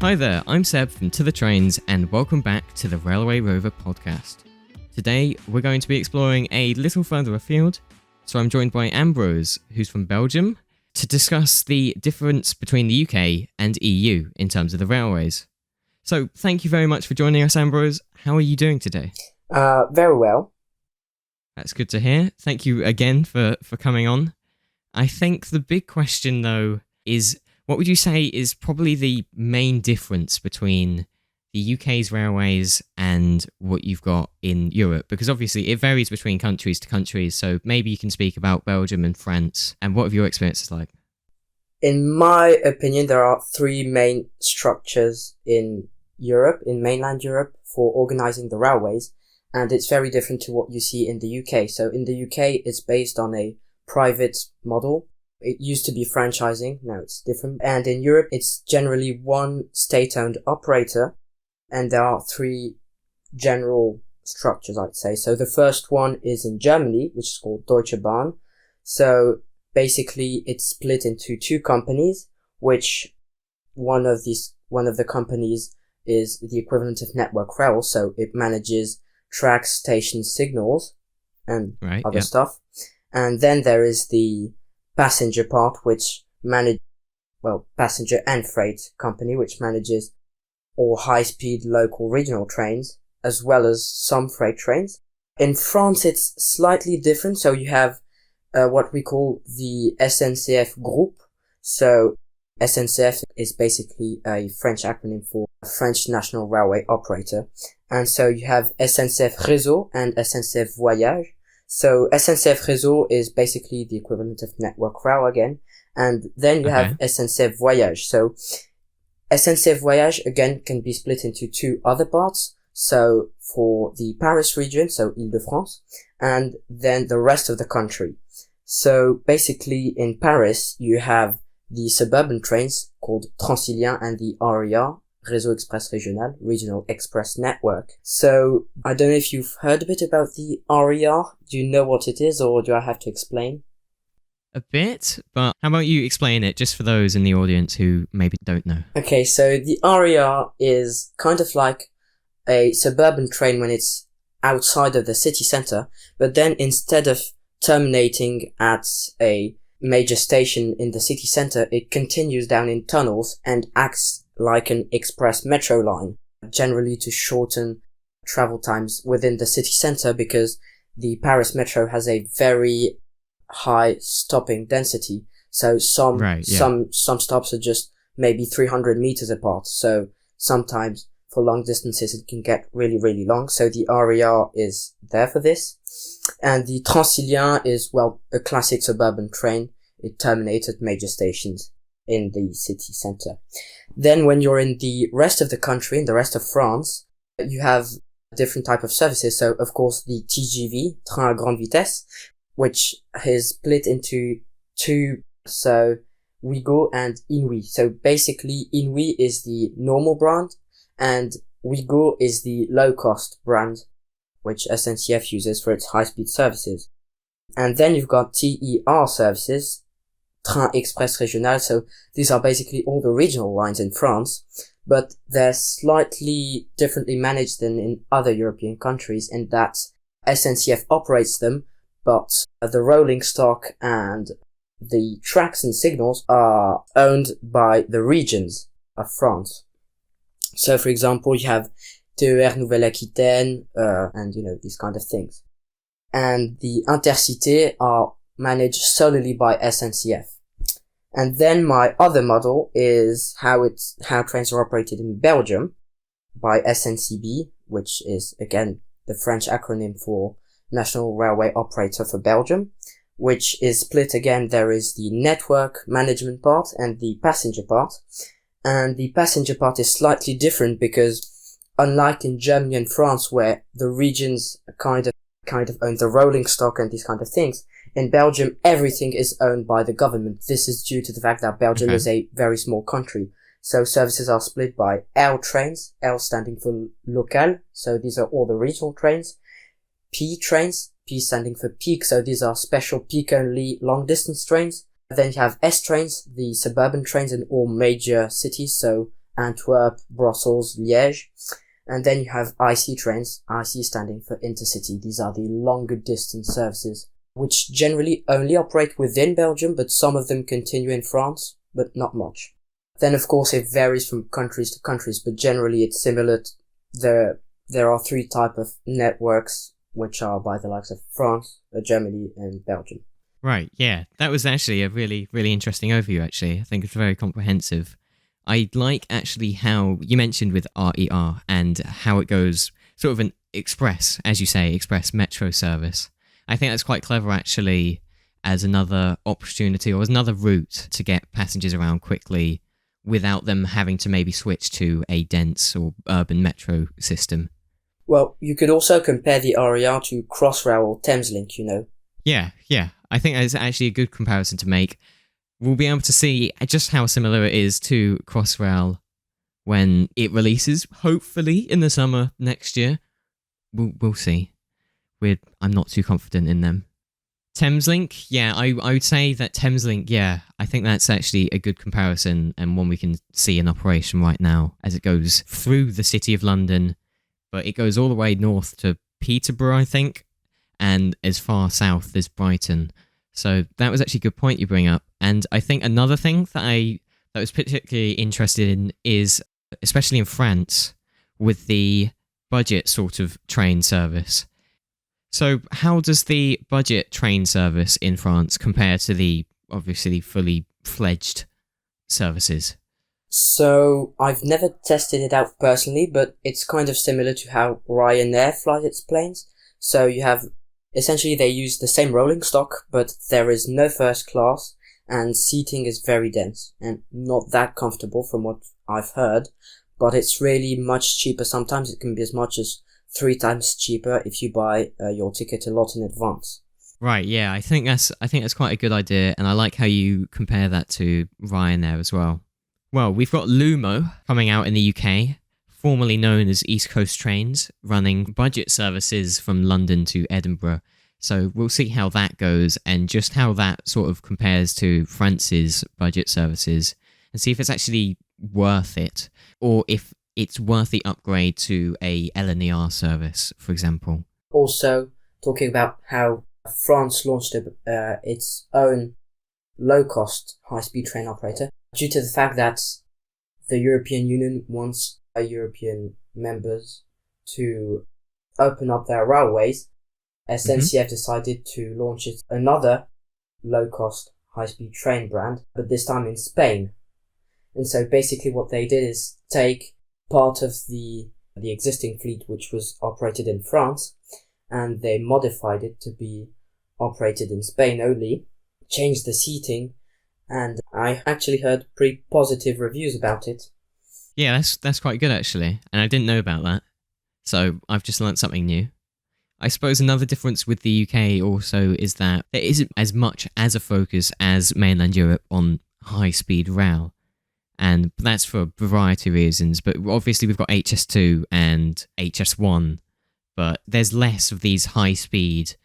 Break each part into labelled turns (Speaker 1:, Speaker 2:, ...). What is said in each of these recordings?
Speaker 1: Hi there, I'm Seb from To The Trains and welcome back to the Railway Rover podcast. Today we're going to be exploring a little further afield, so I'm joined by Ambroise, who's from Belgium, to discuss the difference between the UK and EU in terms of the railways. So thank you very much for joining us, Ambroise. How are you doing today?
Speaker 2: Very well.
Speaker 1: That's good to hear. Thank you again for coming on. I think the big question though is, what would you say is probably the main difference between the UK's railways and what you've got in Europe? Because obviously it varies between countries to countries, so maybe you can speak about Belgium and France, and what have your experiences like?
Speaker 2: In my opinion, there are three main structures in Europe, in mainland Europe, for organizing the railways, and it's very different to what you see in the UK. So in the UK, it's based on a private model. It used to be franchising, now it's different. And in Europe, it's generally one state-owned operator, and there are three general structures, I'd say. So the first one is in Germany, which is called Deutsche Bahn. So basically, it's split into two companies, which one of the companies is the equivalent of Network Rail, so it manages tracks, stations, signals, and other stuff. And then there is the passenger part, which passenger and freight company, which manages all high-speed local regional trains, as well as some freight trains. In France, it's slightly different. So you have what we call the SNCF group. So SNCF is basically a French acronym for French National Railway Operator. And so you have SNCF Réseau and SNCF Voyage. So SNCF Réseau is basically the equivalent of Network Rail again. And then you have SNCF Voyage. So SNCF Voyage again can be split into two other parts. So for the Paris region, so Île-de-France, and then the rest of the country. So basically in Paris, you have the suburban trains called Transilien and the RER, Réseau Express Régional, Regional Express Network. So I don't know if you've heard a bit about the RER. Do you know what it is, or do I have to explain?
Speaker 1: A bit, but how about you explain it just for those in the audience who maybe don't know?
Speaker 2: Okay, so the RER is kind of like a suburban train when it's outside of the city center, but then instead of terminating at a major station in the city center, it continues down in tunnels and acts like an express metro line, generally to shorten travel times within the city center, because the Paris metro has a very high stopping density. So some stops are just maybe 300 meters apart. So sometimes for long distances it can get really, really long. So the RER is there for this. And the Transilien is, a classic suburban train. It terminates at major stations in the city center. Then when you're in the rest of the country, in the rest of France, you have different type of services. So of course the TGV, Train à Grande Vitesse, which is split into two, so Ouigo and Inouï. So basically Inouï is the normal brand and Ouigo is the low cost brand, which SNCF uses for its high-speed services. And then you've got TER services, Train Express Régional. So these are basically all the regional lines in France, but they're slightly differently managed than in other European countries in that SNCF operates them, but the rolling stock and the tracks and signals are owned by the regions of France. So for example, you have TER Nouvelle-Aquitaine, and these kind of things. And the Intercités are managed solely by SNCF. And then my other model is how trains are operated in Belgium by SNCB, which is again the French acronym for National Railway Operator for Belgium, which is split again. There is the network management part and the passenger part. And the passenger part is slightly different because unlike in Germany and France, where the regions kind of own the rolling stock and these kind of things, in Belgium, everything is owned by the government. This is due to the fact that Belgium is a very small country. So services are split by L trains, L standing for local. So these are all the regional trains. P trains, P standing for peak. So these are special peak only long distance trains. Then you have S trains, the suburban trains in all major cities. So Antwerp, Brussels, Liège. And then you have 𝗖𝗿 trains, 𝗖𝗿 standing for intercity. These are the longer distance services, which generally only operate within Belgium, but some of them continue in France, but not much. Then of course it varies from countries to countries, but generally it's similar. There are 3 types of networks, which are by the likes of France, Germany, and Belgium.
Speaker 1: Right, yeah. That was actually a really, really interesting overview, actually. I think it's very comprehensive. I like actually how you mentioned with RER and how it goes sort of an express, as you say, express metro service. I think that's quite clever, actually, as another opportunity or as another route to get passengers around quickly without them having to maybe switch to a dense or urban metro system.
Speaker 2: Well, you could also compare the RER to Crossrail or Thameslink, you know.
Speaker 1: Yeah. I think that's actually a good comparison to make. We'll be able to see just how similar it is to Crossrail when it releases, hopefully in the summer next year. We'll see. I'm not too confident in them. Thameslink, yeah, I would say that Thameslink, yeah, I think that's actually a good comparison and one we can see in operation right now as it goes through the city of London, but it goes all the way north to Peterborough, I think, and as far south as Brighton. So that was actually a good point you bring up. And I think another thing that I was particularly interested in is, especially in France, with the budget sort of train service. So how does the budget train service in France compare to the, obviously, fully fledged services?
Speaker 2: So, I've never tested it out personally, but it's kind of similar to how Ryanair flies its planes. So you have, essentially they use the same rolling stock, but there is no first class, and seating is very dense, and not that comfortable from what I've heard, but it's really much cheaper. Sometimes it can be as much as 3 times cheaper if you buy your ticket a lot in advance.
Speaker 1: Right, yeah, I think that's quite a good idea, and I like how you compare that to Ryanair as well. Well, we've got Lumo coming out in the UK, formerly known as East Coast Trains, running budget services from London to Edinburgh. So we'll see how that goes and just how that sort of compares to France's budget services and see if it's actually worth it or if it's worth the upgrade to a LNER service, for example.
Speaker 2: Also, talking about how France launched its own low-cost high-speed train operator due to the fact that the European Union wants European members to open up their railways. SNCF decided to launch another low-cost high-speed train brand, but this time in Spain. And so basically what they did is take part of the existing fleet which was operated in France, and they modified it to be operated in Spain only, changed the seating, and I actually heard pretty positive reviews about it.
Speaker 1: Yeah, that's quite good actually, and I didn't know about that, so I've just learnt something new. I suppose another difference with the UK also is that there isn't as much as a focus as mainland Europe on high-speed rail, and that's for a variety of reasons, but obviously we've got HS2 and HS1, but there's less of these high-speed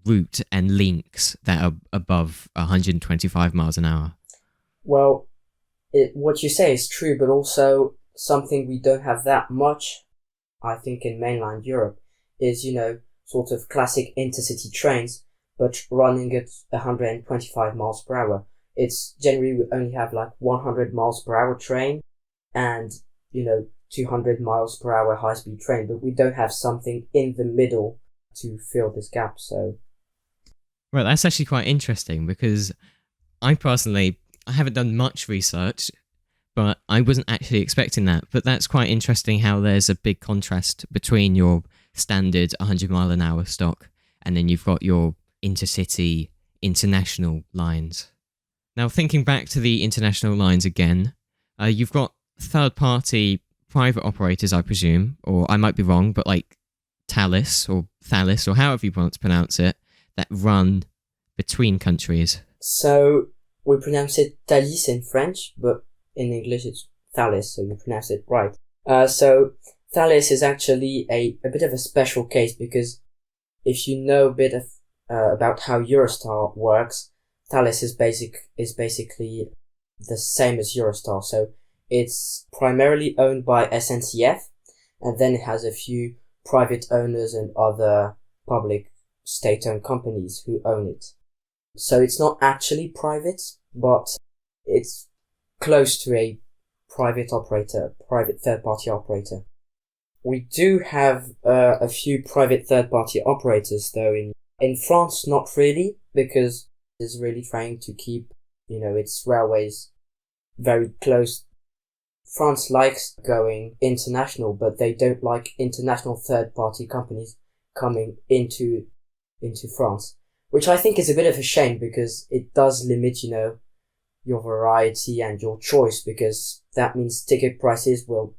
Speaker 1: route and links that are above 125 miles an hour.
Speaker 2: Well, what you say is true, but also something we don't have that much, I think, in mainland Europe is, sort of classic intercity trains, but running at 125 miles per hour. It's generally we only have like 100 miles per hour train and, 200 miles per hour high speed train, but we don't have something in the middle to fill this gap, so.
Speaker 1: Well, that's actually quite interesting because I haven't done much research, but I wasn't actually expecting that. But that's quite interesting how there's a big contrast between your standard 100 mile an hour stock and then you've got your intercity international lines. Now, thinking back to the international lines again, you've got third-party private operators, I presume, or I might be wrong, but like Thalys or however you want to pronounce it, that run between countries. So
Speaker 2: we pronounce it Thalys in French, but in English it's Thalys, so you pronounce it right. So Thalys is actually a bit of a special case because if you know a bit of about how Eurostar works, Thalys is basically the same as Eurostar. So It's primarily owned by SNCF, and then it has a few private owners and other public state-owned companies who own it. So it's not actually private, but it's close to a private third-party operator. We do have a few private third-party operators, though. In France, not really, because it's really trying to keep, its railways very close. France likes going international, but they don't like international third-party companies coming into France, which I think is a bit of a shame, because it does limit, your variety and your choice, because that means ticket prices will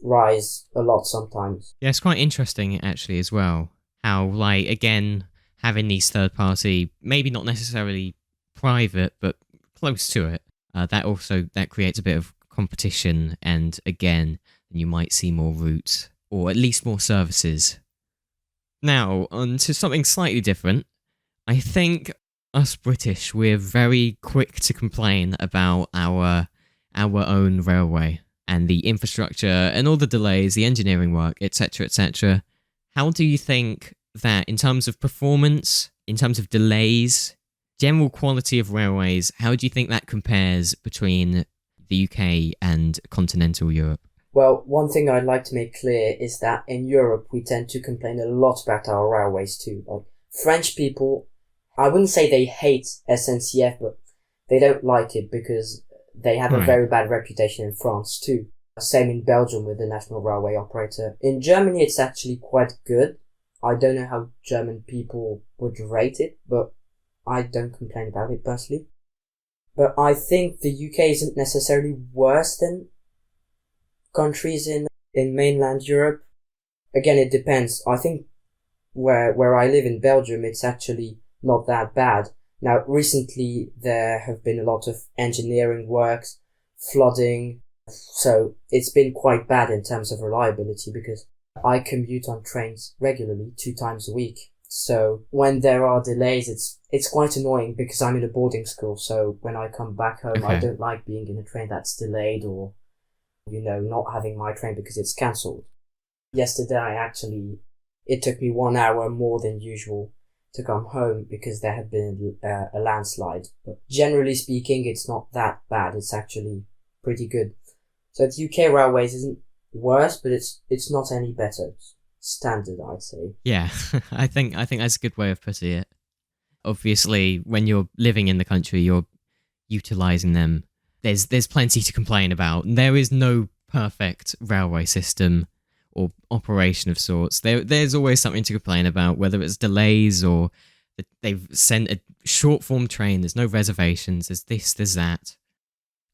Speaker 2: rise a lot sometimes.
Speaker 1: Yeah, it's quite interesting actually as well, how again, having these third party, maybe not necessarily private, but close to it, that creates a bit of competition, and again, you might see more routes, or at least more services. Now, on to something slightly different. I think us British, we're very quick to complain about our own railway and the infrastructure and all the delays, the engineering work, etc., etc. How do you think that, in terms of performance, in terms of delays, general quality of railways, how do you think that compares between the UK and continental Europe?
Speaker 2: Well, one thing I'd like to make clear is that in Europe, we tend to complain a lot about our railways too. French people, I wouldn't say they hate SNCF, but they don't like it because they have a very bad reputation in France too. Same in Belgium with the national railway operator. In Germany, it's actually quite good. I don't know how German people would rate it, but I don't complain about it personally. But I think the UK isn't necessarily worse than countries in mainland Europe. Again, it depends. I think where I live in Belgium, it's actually not that bad. Now, recently there have been a lot of engineering works, flooding, so it's been quite bad in terms of reliability, because I commute on trains regularly 2 times a week. So when there are delays, it's quite annoying, because I'm in a boarding school, so when I come back home, I don't like being in a train that's delayed, or, not having my train because it's cancelled. Yesterday, it took me 1 hour more than usual to come home because there had been a landslide. But generally speaking, it's not that bad. It's actually pretty good. So the UK railways isn't worse, but it's not any better. It's standard, I'd say.
Speaker 1: Yeah, I think that's a good way of putting it. Obviously, when you're living in the country, you're utilising them. There's plenty to complain about. There is no perfect railway system or operation of sorts. There's always something to complain about, whether it's delays or they've sent a short form train, there's no reservations, there's this, there's that.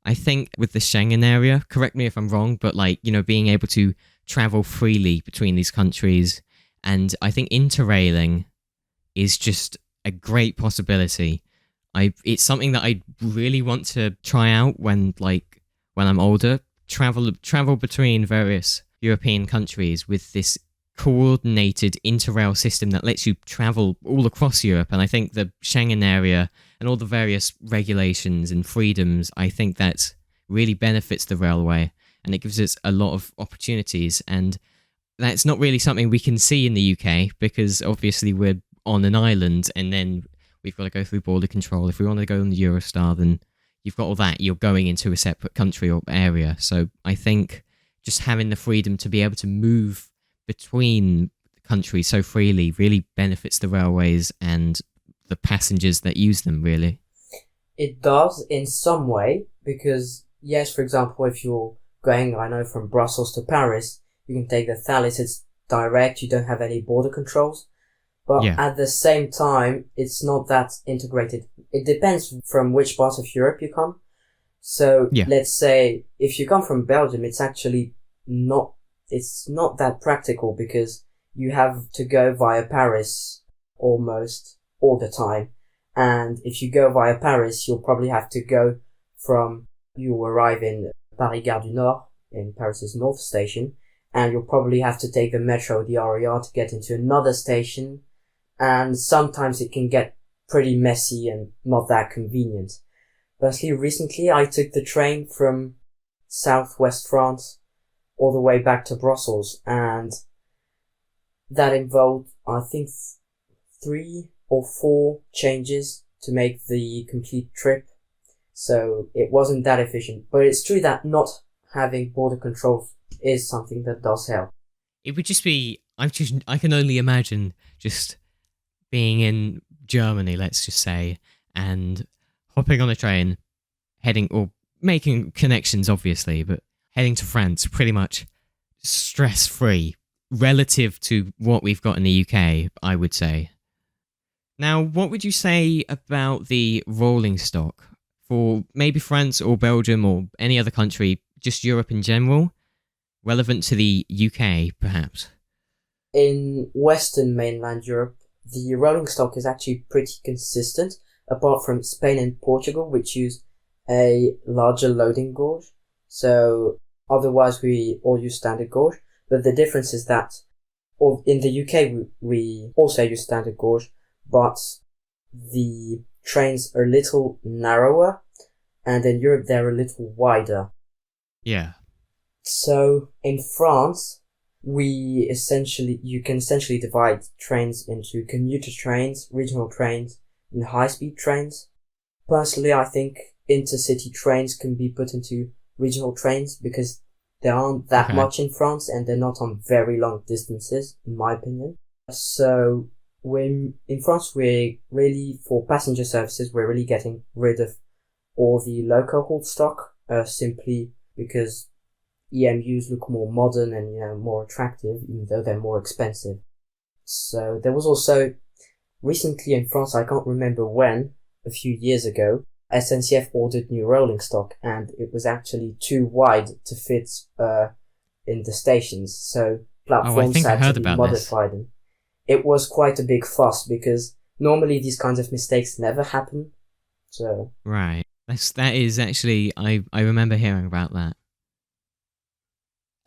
Speaker 1: I think with the Schengen area, correct me if I'm wrong, but being able to travel freely between these countries, and I think interrailing is just a great possibility. It's something that I really want to try out when I'm older. Travel between various European countries with this coordinated interrail system that lets you travel all across Europe. And I think the Schengen area and all the various regulations and freedoms, I think that really benefits the railway, and it gives us a lot of opportunities. And that's not really something we can see in the UK, because obviously we're on an island, and then we've got to go through border control. If we want to go on the Eurostar, then you've got all that. You're going into a separate country or area. So I think just having the freedom to be able to move between countries so freely really benefits the railways and the passengers that use them, really.
Speaker 2: It does in some way, because yes, for example, if you're going, from Brussels to Paris, you can take the Thalys, it's direct, you don't have any border controls. But at the same time, it's not that integrated. It depends from which part of Europe you come. So let's say if you come from Belgium, it's actually not that practical, because you have to go via Paris almost all the time. And if you go via Paris, you'll probably have to go you arrive in Paris-Gare du Nord, in Paris's North Station, and you'll probably have to take the metro, the RER, to get into another station. And sometimes it can get pretty messy and not that convenient. Firstly, recently I took the train from southwest France all the way back to Brussels, and that involved, I think, 3 or 4 changes to make the complete trip. So it wasn't that efficient, but it's true that not having border control is something that does help.
Speaker 1: It would just be, I can only imagine just being in Germany, let's just say, and hopping on a train, heading, or making connections obviously, but heading to France pretty much stress-free relative to what we've got in the UK, I would say. Now, what would you say about the rolling stock for maybe France or Belgium or any other country, just Europe in general, relevant to the UK, perhaps?
Speaker 2: In Western mainland Europe, the rolling stock is actually pretty consistent, apart from Spain and Portugal, which use a larger loading gauge. So otherwise we all use standard gauge, but the difference is that in the UK we also use standard gauge, but the trains are a little narrower, and in Europe they're a little wider.
Speaker 1: Yeah.
Speaker 2: So in France, you can essentially divide trains into commuter trains, regional trains, and high-speed trains. Personally, I think intercity trains can be put into regional trains because there aren't that much in France and they're not on very long distances, in my opinion. So in France, for passenger services, we're really getting rid of all the local hauled stock, simply because EMUs look more modern and, more attractive, even though they're more expensive. So there was also, recently in France, I can't remember when, a few years ago, SNCF ordered new rolling stock, and it was actually too wide to fit in the stations, so platforms had to be modified. And it was quite a big fuss, because normally these kinds of mistakes never happen. So
Speaker 1: right, that is actually, I remember hearing about that.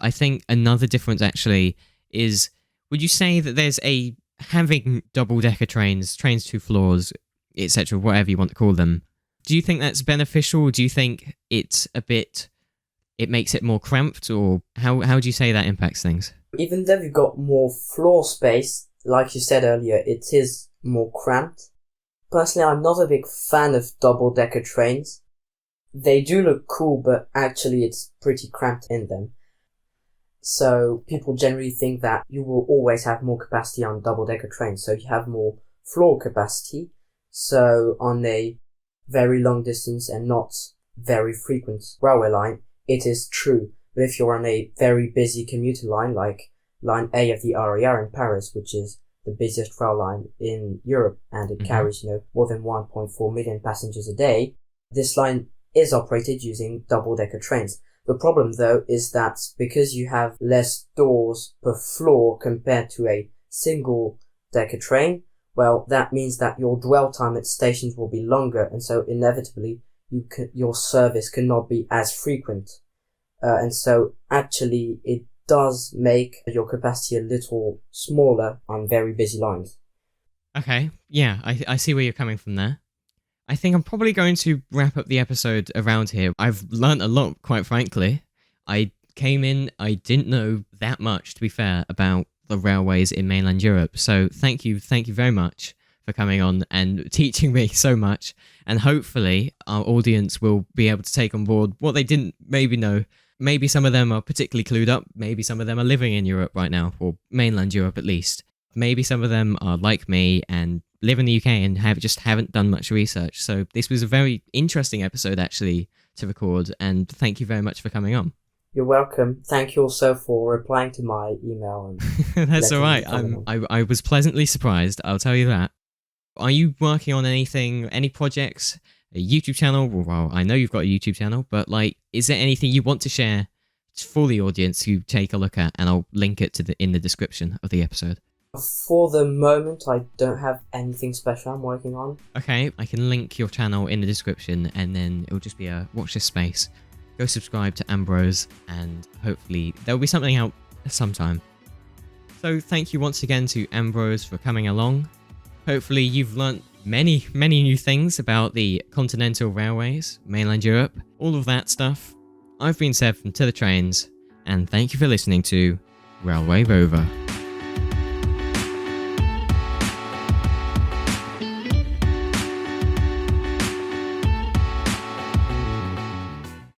Speaker 1: I think another difference actually is, would you say that there's having double-decker trains 2 floors, etc., whatever you want to call them, do you think that's beneficial? Do you think it makes it more cramped, or how do you say that impacts things?
Speaker 2: Even though we've got more floor space, like you said earlier, it is more cramped. Personally, I'm not a big fan of double-decker trains. They do look cool, but actually it's pretty cramped in them. So people generally think that you will always have more capacity on double-decker trains, so you have more floor capacity. So on a very long distance and not very frequent railway line, it is true. But if you're on a very busy commuter line, like line A of the RER in Paris, which is the busiest rail line in Europe, and it carries, more than 1.4 million passengers a day, this line is operated using double-decker trains. The problem, though, is that because you have less doors per floor compared to a single-decker train, well, that means that your dwell time at stations will be longer, and so inevitably your service cannot be as frequent. And so actually it does make your capacity a little smaller on very busy lines.
Speaker 1: Okay, yeah, I see where you're coming from there. I think I'm probably going to wrap up the episode around here. I've learnt a lot, quite frankly. I came in, I didn't know that much, to be fair, about the railways in mainland Europe. So thank you very much for coming on and teaching me so much. And hopefully our audience will be able to take on board what they didn't maybe know. Maybe some of them are particularly clued up. Maybe some of them are living in Europe right now, or mainland Europe at least. Maybe some of them are like me and live in the UK and haven't done much research. So this was a very interesting episode actually to record, and thank you very much for coming on.
Speaker 2: You're welcome. Thank you also for replying to my email. And
Speaker 1: that's all right. I was pleasantly surprised, I'll tell you that. Are you working on anything, any projects, a YouTube channel? Well, I know you've got a YouTube channel, but is there anything you want to share for the audience to take a look at? And I'll link it in the description of the episode.
Speaker 2: For the moment, I don't have anything special I'm working on.
Speaker 1: Okay, I can link your channel in the description, and then it'll just be a watch this space. Go subscribe to Ambroise, and hopefully there'll be something out sometime. So thank you once again to Ambroise for coming along. Hopefully you've learnt many new things about the continental railways, mainland Europe, all of that stuff. I've been Seb from To The Trains, and thank you for listening to Railway Rover.